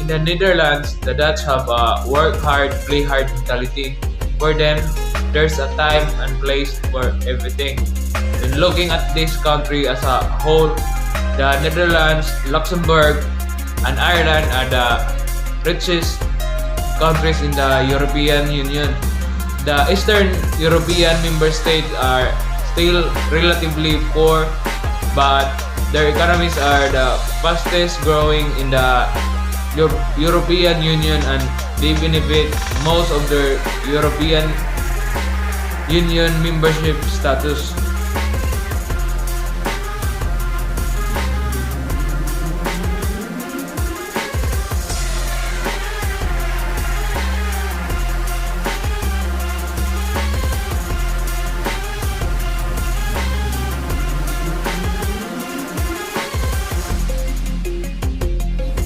in the Netherlands, the Dutch have a work hard, play hard mentality. For them, there's a time and place for everything. When looking at this country as a whole, the Netherlands, Luxembourg, and Ireland are the richest countries in the European Union. The Eastern European member states are still relatively poor, but their economies are the fastest growing in the European Union, and they benefit most of their European Union membership status.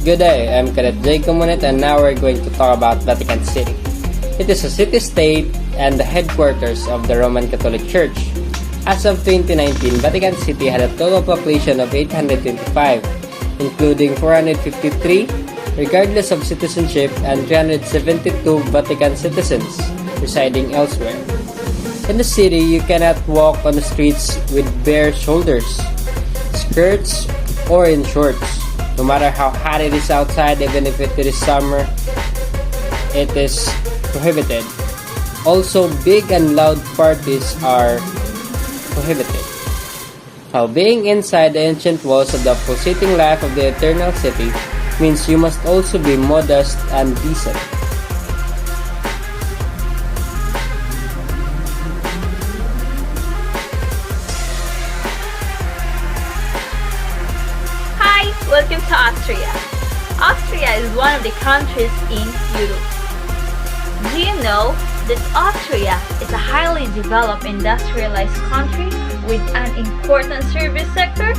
Good day, I'm Cadet Jay Comunet, and now we're going to talk about Vatican City. It is a city-state and the headquarters of the Roman Catholic Church. As of 2019, Vatican City had a total population of 825, including 453 regardless of citizenship and 372 Vatican citizens residing elsewhere. In the city, you cannot walk on the streets with bare shoulders, skirts, or in shorts. No matter how hot it is outside, even if it is summer, it is prohibited. Also, big and loud parties are prohibited. While being inside the ancient walls of the pulsating life of the eternal city means you must also be modest and decent. Welcome to Austria. Austria is one of the countries in Europe. Do you know that Austria is a highly developed industrialized country with an important service sector?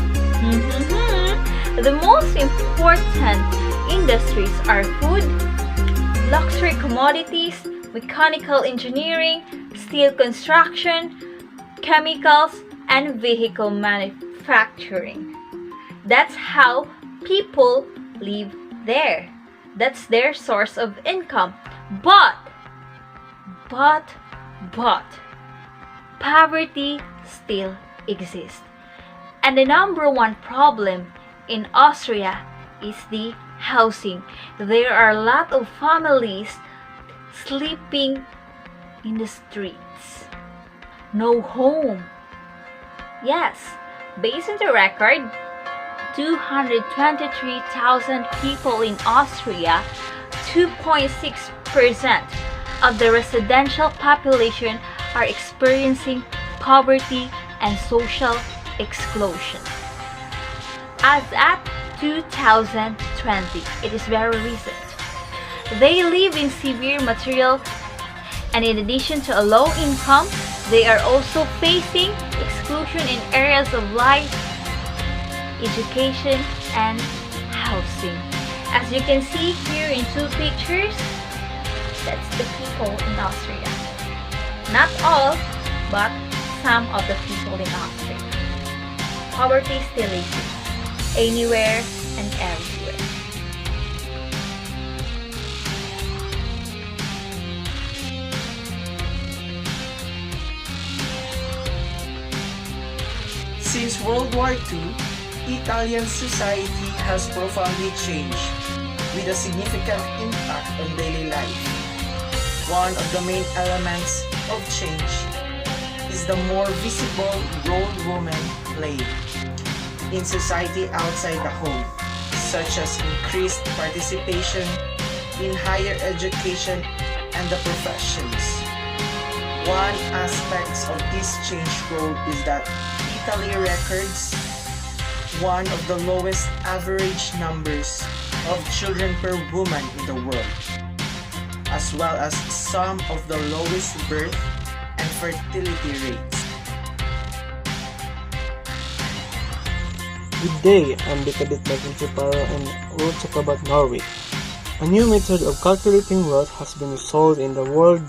The most important industries are food, luxury commodities, mechanical engineering, steel construction, chemicals, and vehicle manufacturing. That's how people live there. That's their source of income. But poverty still exists. And the number one problem in Austria is the housing. There are a lot of families sleeping in the streets. No home. Yes, based on the record, 223,000 people in Austria, 2.6% of the residential population are experiencing poverty and social exclusion. As at 2020, it is very recent. They live in severe material, and in addition to a low income, they are also facing exclusion in areas of life, education, and housing. As you can see here in two pictures, that's the people in Austria. Not all, but some of the people in Austria. Poverty still exists anywhere and everywhere. Since World War II, Italian society has profoundly changed with a significant impact on daily life. One of the main elements of change is the more visible role women play in society outside the home, such as increased participation in higher education and the professions. One aspect of this change role is that Italy records one of the lowest average numbers of children per woman in the world, as well as some of the lowest birth and fertility rates. Good day, I'm the Cadet Martin Chiparo, and we'll talk about Norway. A new method of calculating wealth has been sold in the World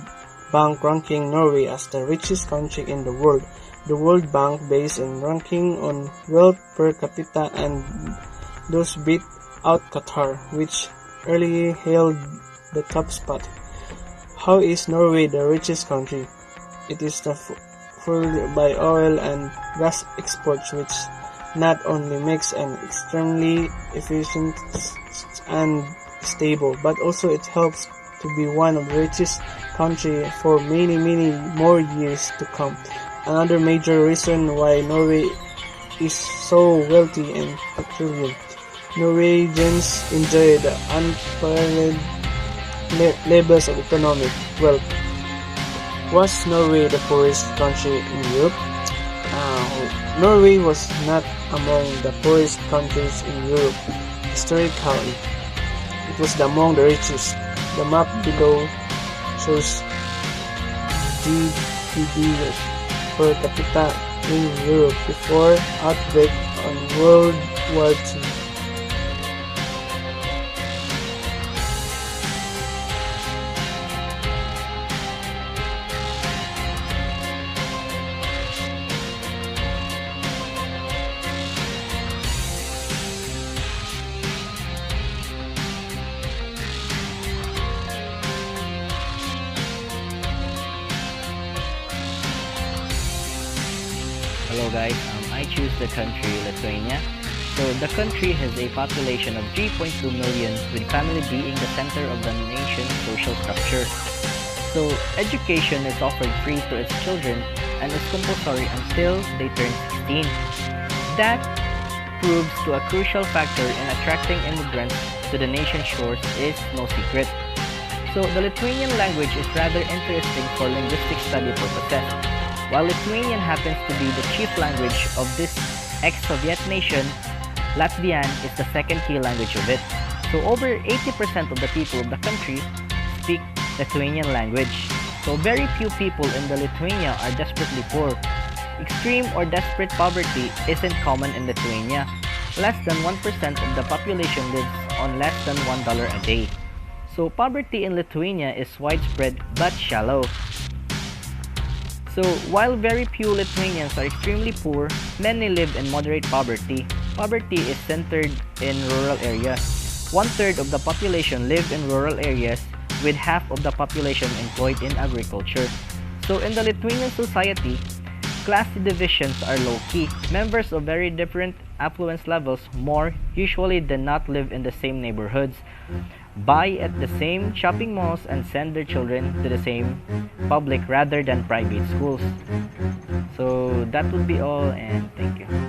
Bank ranking Norway as the richest country in the world. The World Bank based on ranking on wealth per capita, and those beat out Qatar, which early held the top spot. How is Norway the richest country? It is fueled by oil and gas exports, which not only makes an extremely efficient and stable, but also it helps to be one of the richest country for many more years to come. Another major reason why Norway is so wealthy and peculiar. Norwegians enjoy the unparalleled levels of economic wealth. Was Norway the poorest country in Europe? Norway was not among the poorest countries in Europe historically. It was among the richest. The map below shows GDP per capita in Europe before outbreak on World War II. Hello guys, I choose the country Lithuania. So the country has a population of 3.2 million, with family being the center of the nation's social structure. So education is offered free to its children and is compulsory until they turn 16. That proves to a crucial factor in attracting immigrants to the nation's shores is no secret. So the Lithuanian language is rather interesting for linguistic study purposes. While Lithuanian happens to be the chief language of this ex-Soviet nation, Latvian is the second key language of it. So over 80% of the people of the country speak Lithuanian language. So very few people in the Lithuania are desperately poor. Extreme or desperate poverty isn't common in Lithuania. Less than 1% of the population lives on less than $1 a day. So poverty in Lithuania is widespread but shallow. So while very few Lithuanians are extremely poor, many live in moderate poverty. Poverty is centered in rural areas. 1/3 of the population live in rural areas, with half of the population employed in agriculture. So in the Lithuanian society, class divisions are low-key. Members of very different affluence levels usually do not live in the same neighborhoods, buy at the same shopping malls, and send their children to the same public rather than private schools. So that would be all, and thank you.